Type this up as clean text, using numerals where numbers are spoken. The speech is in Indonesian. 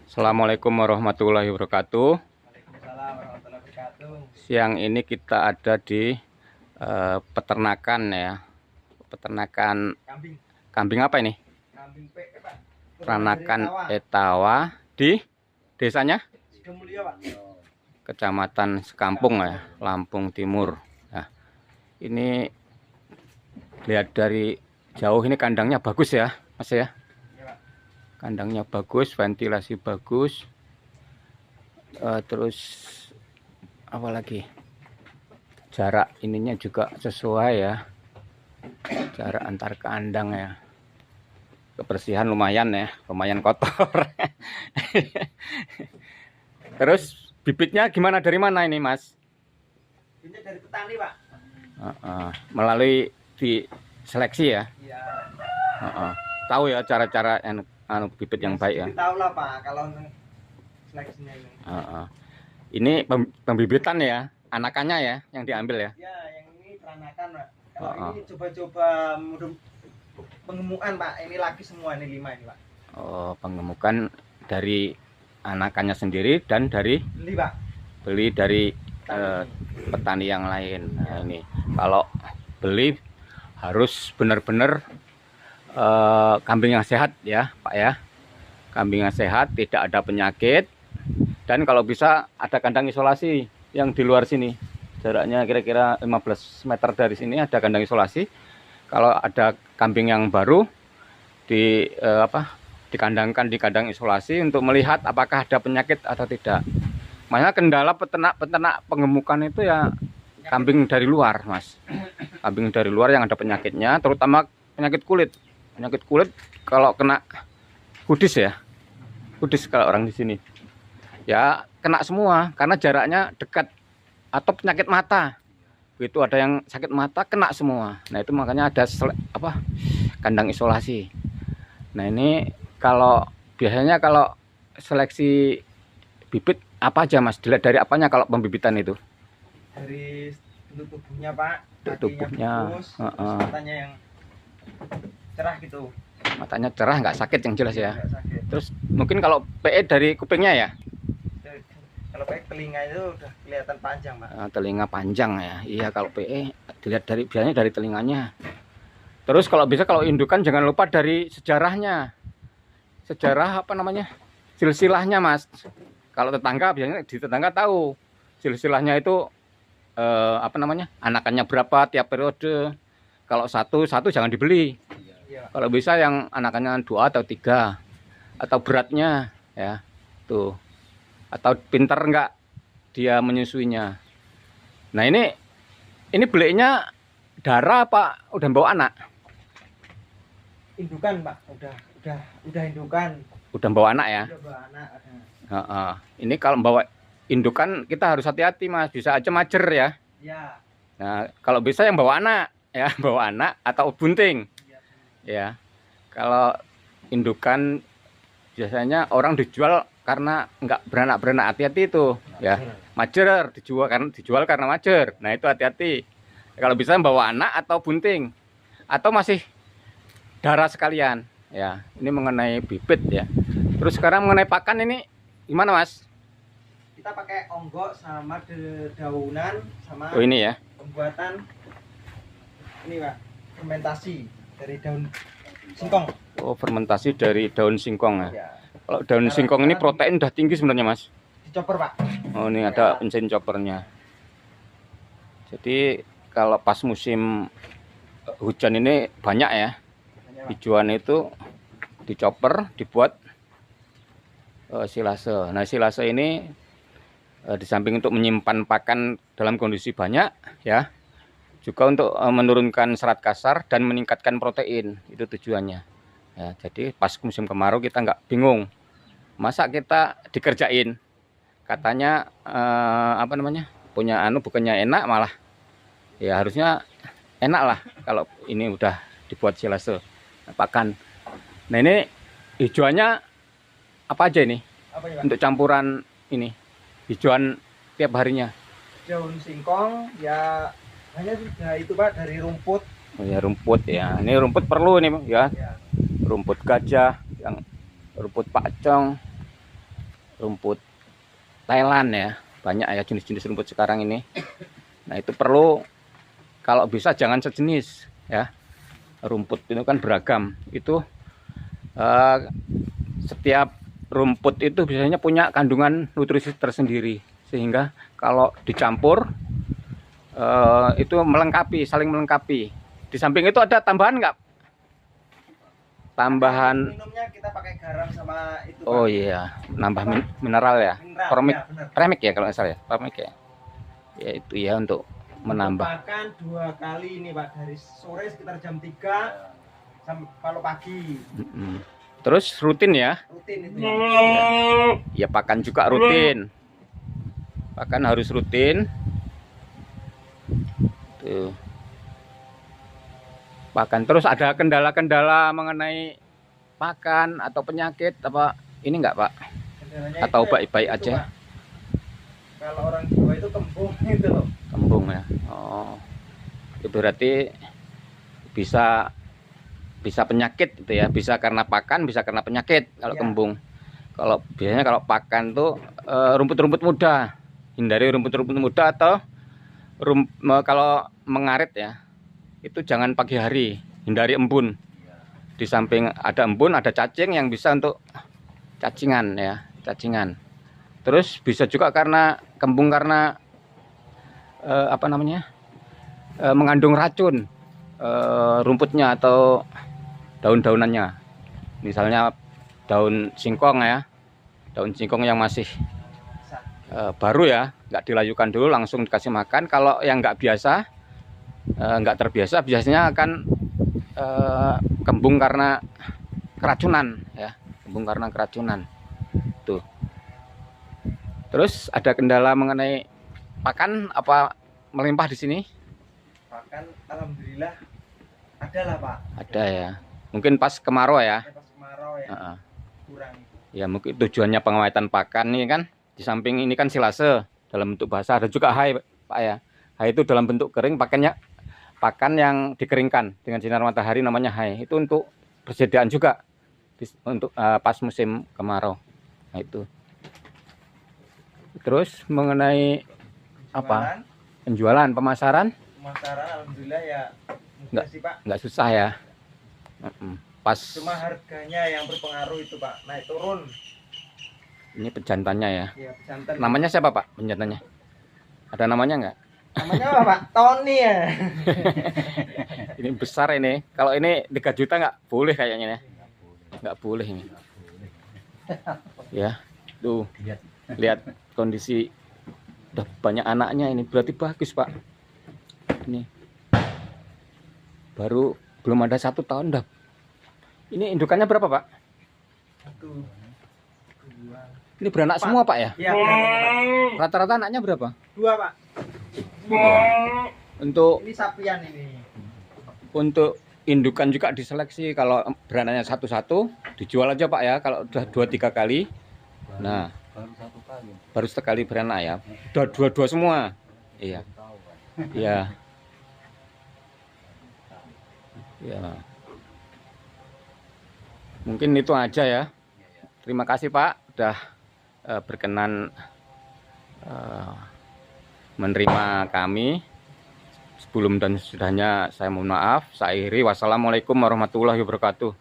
Assalamualaikum warahmatullahi wabarakatuh. Waalaikumsalam warahmatullahi wabarakatuh. Siang ini kita ada di peternakan ya. Peternakan Kambing, kambing apa ini? kambing P, Pak. Peranakan Etawa di desanya Sidomulyo, Pak. Kecamatan Sekampung ya, Lampung Timur. Nah, ini lihat dari jauh ini kandangnya bagus ya, Mas ya. Iya, Pak. Kandangnya bagus, ventilasi bagus. Terus apa lagi? Jarak ininya juga sesuai ya. Jarak antar kandang ya. Kebersihan lumayan ya, lumayan kotor. Terus bibitnya gimana, dari mana ini Mas? Ini dari petani, Pak. Melalui diseleksi ya. Iya. Tahu ya cara-cara bibit yang baik ya. Tahu lah, Pak, kalau seleksinya ini. Ini pembibitan ya, anakannya ya yang diambil ya. Ya, yang ini peranakan, Pak. Kalau ini coba-coba pengemukan, Pak. Ini laki semua, ini 5 ini, Pak. Oh, pengemukan dari anakannya sendiri dan dari Beli, Pak. beli dari petani yang lain. Nah, ini kalau beli harus benar-benar kambing yang sehat ya, Pak ya. Kambing yang sehat, tidak ada penyakit, dan kalau bisa ada kandang isolasi yang di luar sini. Jaraknya kira-kira 15 meter dari sini ada kandang isolasi. Kalau ada kambing yang baru dikandangkan di kandang isolasi untuk melihat apakah ada penyakit atau tidak. Makanya kendala peternak pengemukan itu ya kambing dari luar, Mas. Kambing dari luar yang ada penyakitnya, terutama penyakit kulit. Penyakit kulit kalau kena kudis ya. Kudis kalau orang di sini. Ya kena semua karena jaraknya dekat, atau penyakit mata. Begitu ada yang sakit mata kena semua. Nah, itu makanya ada kandang isolasi. Nah, ini kalau biasanya kalau seleksi bibit apa aja Mas? Dilihat dari apanya kalau pembibitan itu? Dari bentuk tubuhnya, Pak. Bentuk tubuhnya, bagus, terus matanya yang cerah gitu. Matanya cerah, nggak sakit yang jelas ya. Nggak sakit. Terus mungkin kalau PE dari kupingnya ya? Kalau PE telinga itu udah kelihatan panjang, Pak. Telinga panjang ya. Iya, kalau PE dilihat biasanya dari telinganya. Terus kalau bisa, kalau indukan jangan lupa dari sejarahnya. Sejarah apa namanya? Silsilahnya, Mas. Kalau tetangga biasanya di tetangga tahu silsilahnya itu anakannya berapa tiap periode. Kalau satu jangan dibeli. Iya. Kalau bisa yang anakannya 2 atau 3, atau beratnya ya tuh, atau pintar enggak dia menyusuinya. Nah, ini belinya darah apa udah bawa anak? Indukan, Pak. Udah indukan. Udah bawa anak ya. Udah bawa anak. Ini kalau bawa indukan kita harus hati-hati, Mas, bisa aja majer ya. Ya. Nah, kalau bisa yang bawa anak ya, bawa anak atau bunting ya. Kalau indukan biasanya orang dijual karena nggak beranak, hati-hati itu ya. Majer dijual karena majer. Nah, itu hati-hati. Kalau bisa bawa anak atau bunting, atau masih darah sekalian ya. Ini mengenai bibit ya. Terus sekarang mengenai pakan ini gimana, Mas? Kita pakai onggok sama dedaunan sama ini ya, pembuatan ini, Pak, fermentasi dari daun singkong. Fermentasi dari daun singkong ya. Ya. Kalau daun singkong ini protein udah tinggi sebenarnya, Mas. Dicoper, Pak. Oh, ini ada mesin choppernya. Jadi kalau pas musim hujan ini banyak ya, hijauan itu dicoper, dibuat silase. Nah, silase ini di samping untuk menyimpan pakan dalam kondisi banyak ya, juga untuk menurunkan serat kasar dan meningkatkan protein. Itu tujuannya ya. Jadi pas musim kemarau kita nggak bingung, masa kita dikerjain, katanya punya bukannya enak, malah ya harusnya enak lah kalau ini udah dibuat silase pakan. Nah, ini hijauannya apa aja ini? Apa ya, Pak? Untuk campuran ini hijauan tiap harinya. Daun singkong ya, hanya sudah itu, Pak, dari rumput. Oh ya, rumput ya. Ini rumput perlu ini ya. Ya. Rumput gajah, yang rumput pacong, rumput Thailand ya, banyak ya jenis-jenis rumput sekarang ini. Nah itu perlu, kalau bisa jangan sejenis ya, rumput itu kan beragam. Itu setiap rumput itu biasanya punya kandungan nutrisi tersendiri, sehingga kalau dicampur itu melengkapi, saling melengkapi. Di samping itu ada tambahan nggak? Tambahan minumnya kita pakai garam sama itu. Oh iya, nambah mineral ya. Mineral, Premix ya kalau nggak salah ya, Premix ya. Ya itu ya untuk menambah. Makan 2 kali ini Pak, dari sore sekitar jam 3 sampai kalau pagi. Terus rutin ya? Rutin itu ya. Ya pakan juga rutin. Pakan harus rutin. Tuh. Pakan. Terus ada kendala-kendala mengenai pakan atau penyakit apa ini enggak Pak? Kendalanya atau baik-baik aja? Pak. Kalau orang Jawa itu kembung gitu loh. Kembung ya. Oh. Itu berarti bisa penyakit itu ya, bisa karena pakan, bisa karena penyakit kalau ya. Kembung. Kalau biasanya kalau pakan tuh rumput-rumput muda. Hindari rumput-rumput muda, atau kalau mengarit ya, itu jangan pagi hari, hindari embun. Di samping ada embun, ada cacing yang bisa untuk cacingan ya, cacingan. Terus bisa juga karena kembung karena mengandung racun rumputnya atau daun-daunannya. Misalnya daun singkong ya, daun singkong yang masih baru ya, nggak dilayukan dulu langsung dikasih makan. Kalau yang nggak biasa, nggak terbiasa, biasanya akan kembung karena keracunan ya, kembung karena keracunan tuh. Terus ada kendala mengenai pakan apa melimpah di sini? Pakan alhamdulillah ada lah Pak. Ada ya, mungkin pas kemarau ya. Pas kemarau ya. Kurang. Ya mungkin tujuannya pengawetan pakan ini kan, di samping ini kan silase dalam bentuk basah, ada juga hai Pak ya. Hai itu dalam bentuk kering, pakan yang dikeringkan dengan sinar matahari namanya hai. Itu untuk persediaan juga untuk pas musim kemarau. Nah itu. Terus mengenai apa? Penjualan, pemasaran? Pemasaran alhamdulillah ya mudah sih Pak. Nggak susah ya. Pas. Cuma harganya yang berpengaruh itu Pak, naik turun. Ini pejantannya ya. Iya, pejantan. Namanya siapa Pak pejantannya? Ada namanya nggak? Namanya apa Pak? Tony ya. Ini besar ini. Kalau ini 3 juta nggak boleh kayaknya ya. Nggak boleh ini. Ya, tuh. Lihat kondisi udah banyak anaknya, ini berarti bagus Pak. Ini baru belum ada 1 tahun dah. Ini indukannya berapa Pak? 1, 2. Ini beranak 4. Semua Pak ya? Iya. Rata-rata anaknya berapa? 2 Pak. Untuk ini sapian ini. Untuk indukan juga diseleksi. Kalau beranaknya 1-1 dijual aja Pak ya. Kalau udah 2-3 kali. Nah, baru sekali beranak ya. Udah 2 semua. Iya. Iya. Ya. Mungkin itu aja ya. Terima kasih Pak udah berkenan menerima kami. Sebelum dan sesudahnya saya mohon maaf. Saya akhiri. Wassalamualaikum warahmatullahi wabarakatuh.